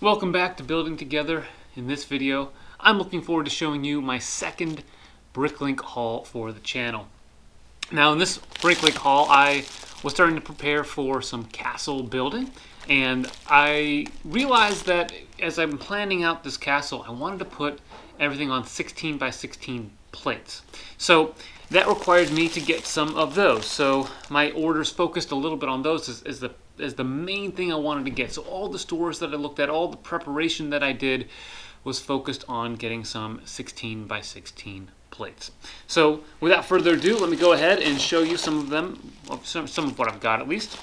Welcome back to Building Together. In this video, I'm looking forward to showing you my second Bricklink haul for the channel. Now in this Bricklink haul, I was starting to prepare for some castle building, and I realized that as I'm planning out this castle, I wanted to put everything on 16 by 16 plates. So that required me to get some of those. So my orders focused a little bit on those as the main thing I wanted to get. So all the stores that I looked at, all the preparation that I did was focused on getting some 16 by 16 plates. So without further ado, let me go ahead and show you some of them, some of what I've got at least.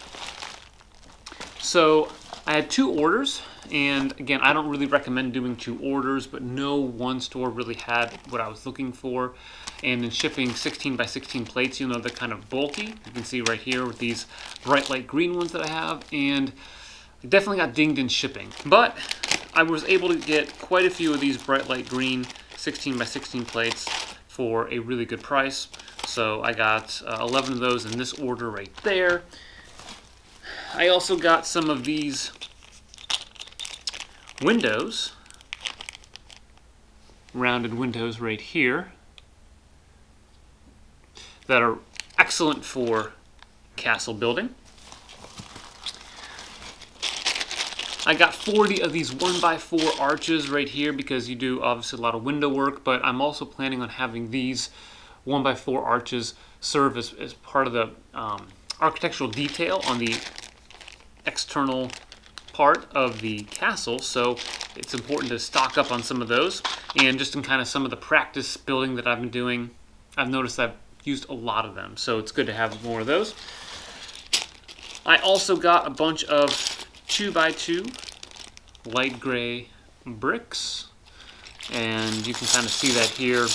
So I had two orders, and again, I don't really recommend doing two orders, but no one store really had what I was looking for. And in shipping 16 by 16 plates, you know, they're kind of bulky. You can see right here with these bright light green ones that I have, and I definitely got dinged in shipping. But I was able to get quite a few of these bright light green 16 by 16 plates for a really good price. So I got 11 of those in this order right there. I also got some of these windows, rounded windows right here, that are excellent for castle building. I got 40 of these 1x4 arches right here because you do obviously a lot of window work, but I'm also planning on having these 1x4 arches serve as part of the architectural detail on the external part of the castle, so it's important to stock up on some of those. And just in kind of some of the practice building that I've been doing, I've noticed I've used a lot of them, so it's good to have more of those. I also got a bunch of 2x2 light gray bricks, and you can kind of see that here.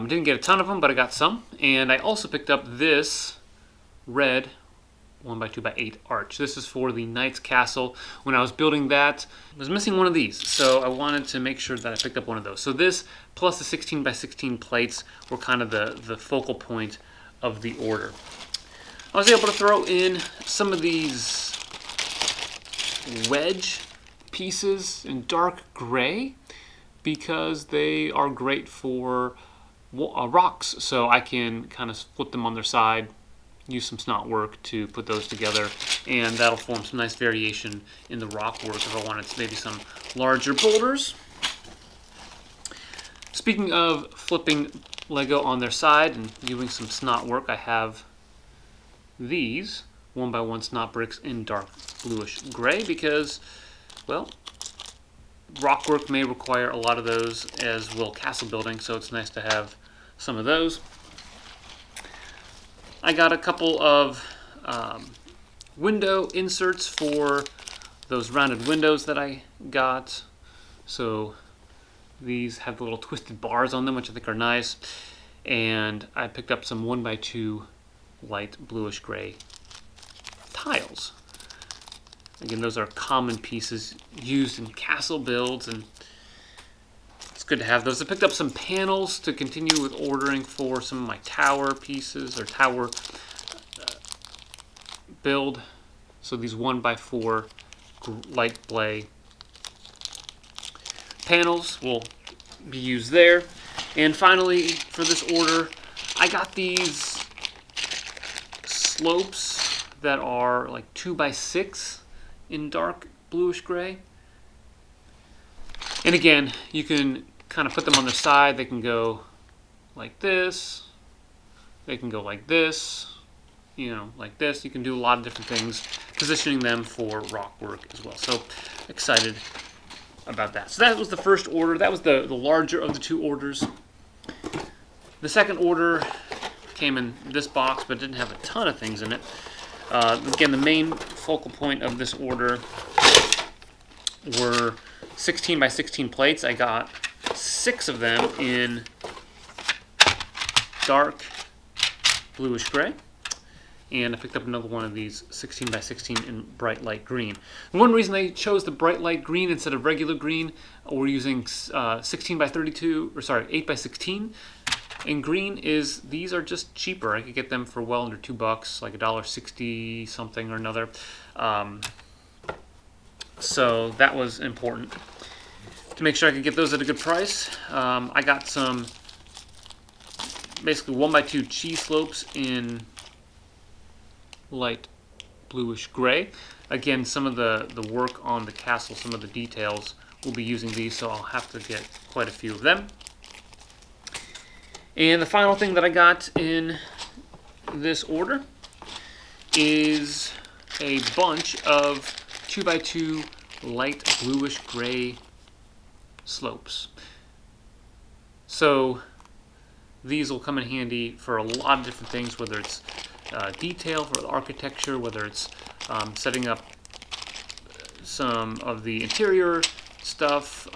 Didn't get a ton of them, but I got some. And I also picked up this red 1x2x8 arch. This is for the Knight's Castle. When I was building that, I was missing one of these, so I wanted to make sure that I picked up one of those. So this plus the 16 by 16 plates were kind of the focal point of the order. I was able to throw in some of these wedge pieces in dark gray because they are great for rocks, so I can kind of flip them on their side, use some snot work to put those together, and that'll form some nice variation in the rock work if I wanted maybe some larger boulders. Speaking of flipping Lego on their side and doing some snot work, I have these 1x1 snot bricks in dark bluish gray because, well, rock work may require a lot of those, as will castle building, so it's nice to have some of those. I got a couple of window inserts for those rounded windows that I got. So these have the little twisted bars on them, which I think are nice. And I picked up some 1x2 light bluish gray tiles. Again, those are common pieces used in castle builds, and it's good to have those. I picked up some panels to continue with ordering for some of my tower pieces or tower build. So these 1x4 light gray panels will be used there. And finally, for this order, I got these slopes that are like 2x6 in dark bluish gray. And again, you can kind of put them on their side. They can go like this. They can go like this. You know, like this. You can do a lot of different things, positioning them for rock work as well. So excited about that. So that was the first order. That was the larger of the two orders. The second order came in this box, but didn't have a ton of things in it. Again, the main focal point of this order were 16 by 16 plates. I got 6 of them in dark bluish gray, and I picked up another one of these 16 by 16 in bright light green. And one reason I chose the bright light green instead of regular green, we're using 16 by 32, or sorry, 8 by 16 in green, is these are just cheaper. I could get them for well under $2, like $1.60 something or another. So that was important to make sure I could get those at a good price. I got some basically 1x2 cheese slopes in light bluish gray. Again, some of the work on the castle, some of the details, we'll be using these, so I'll have to get quite a few of them. And the final thing that I got in this order is a bunch of 2x2 light bluish gray slopes. So these will come in handy for a lot of different things, whether it's detail for the architecture, whether it's setting up some of the interior stuff.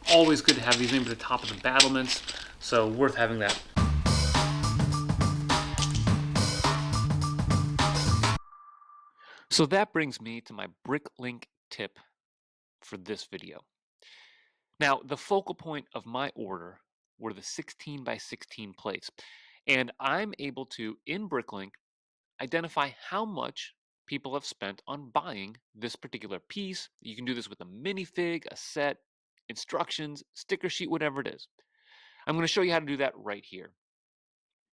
Always good to have these maybe at the top of the battlements, so worth having that. So that brings me to my Bricklink tip for this video. Now, the focal point of my order were the 16x16 plates, and I'm able to, in Bricklink, identify how much people have spent on buying this particular piece. You can do this with a minifig, a set, instructions, sticker sheet, whatever it is. I'm going to show you how to do that right here.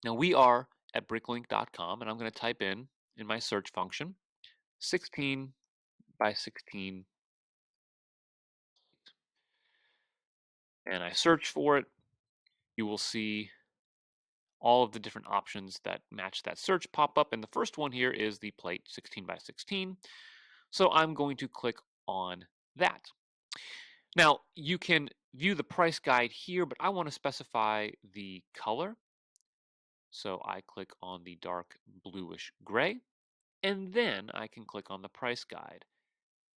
Now we are at bricklink.com, and I'm going to type in my search function 16x16, and I search for it. You will see all of the different options that match that search pop up, and the first one here is the plate 16x16. So I'm going to click on that. Now, you can view the price guide here, but I want to specify the color. So I click on the dark bluish gray, and then I can click on the price guide.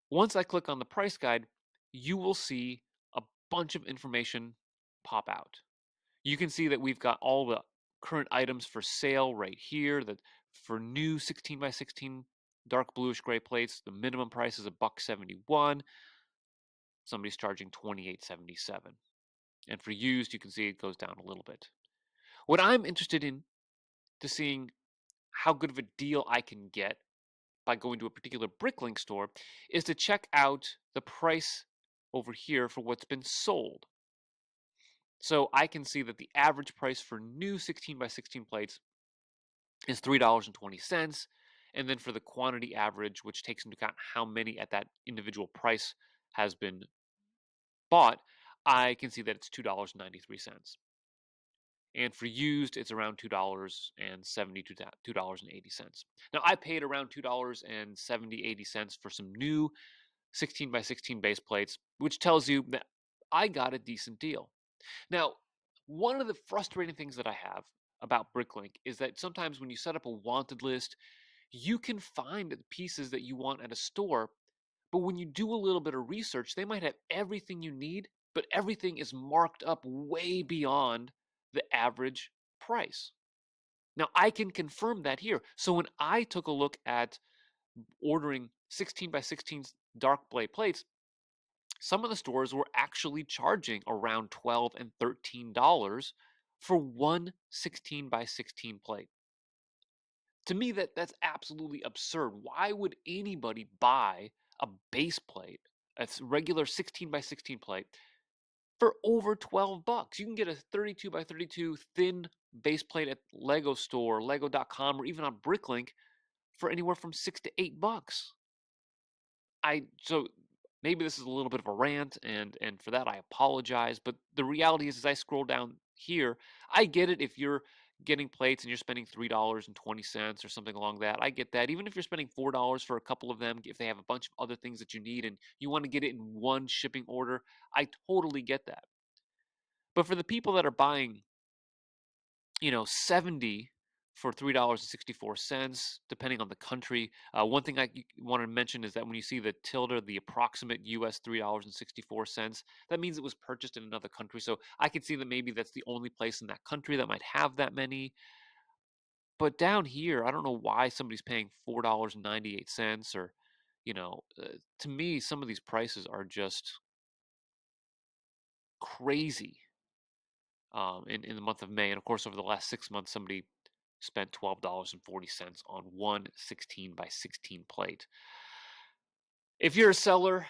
Once I click on the price guide, you will see a bunch of information pop out. You can see that we've got all the current items for sale right here. That for new 16x16 dark bluish gray plates, the minimum price is $1.71. Somebody's charging $28.77. And for used, you can see it goes down a little bit. What I'm interested in to seeing how good of a deal I can get by going to a particular Bricklink store is to check out the price over here for what's been sold. So I can see that the average price for new 16x16 plates is $3.20. And then for the quantity average, which takes into account how many at that individual price has been bought, I can see that it's $2.93. And for used, it's around $2.70 to $2.80. Now, I paid around $2.70-80 for some new 16x16 base plates, which tells you that I got a decent deal. Now, one of the frustrating things that I have about Bricklink is that sometimes when you set up a wanted list, you can find the pieces that you want at a store, but when you do a little bit of research, they might have everything you need, but everything is marked up way beyond the average price. Now, I can confirm that here. So when I took a look at ordering 16x16 dark blade plates, some of the stores were actually charging around $12 and $13 for one 16x16 plate. To me, that's absolutely absurd. Why would anybody buy a base plate, a regular 16x16 plate, for over $12? You can get a 32x32 thin base plate at Lego store, Lego.com, or even on Bricklink for anywhere from $6 to $8. So maybe this is a little bit of a rant, and for that I apologize. But the reality is, as I scroll down here, I get it if you're getting plates and you're spending $3.20 or something along that. I get that. Even if you're spending $4 for a couple of them, if they have a bunch of other things that you need and you want to get it in one shipping order, I totally get that. But for the people that are buying, 70 for $3.64, depending on the country. One thing I want to mention is that when you see the tilde, the approximate US $3.64, that means it was purchased in another country. So I could see that maybe that's the only place in that country that might have that many. But down here, I don't know why somebody's paying $4.98 or, to me, some of these prices are just crazy. In the month of May. And of course, over the last 6 months, somebody spent $12.40 on one 16x16 plate. If you're a seller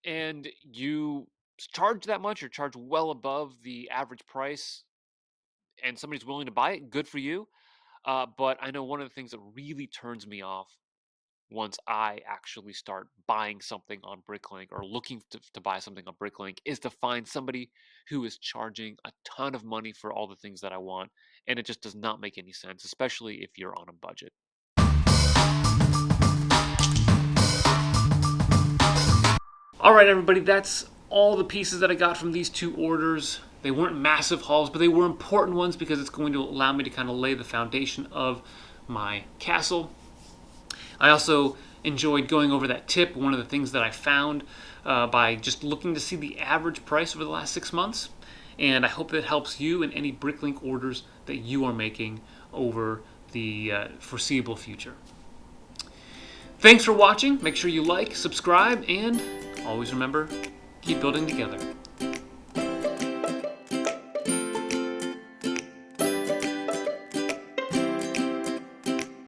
and you charge that much or charge well above the average price and somebody's willing to buy it, good for you. But I know one of the things that really turns me off once I actually start buying something on Bricklink or looking to buy something on Bricklink is to find somebody who is charging a ton of money for all the things that I want. And it just does not make any sense, especially if you're on a budget. All right, everybody, that's all the pieces that I got from these two orders. They weren't massive hauls, but they were important ones because it's going to allow me to kind of lay the foundation of my castle. I also enjoyed going over that tip, one of the things that I found by just looking to see the average price over the last 6 months. And I hope that helps you in any Bricklink orders that you are making over the foreseeable future. Thanks for watching. Make sure you like, subscribe, and always remember, keep building together.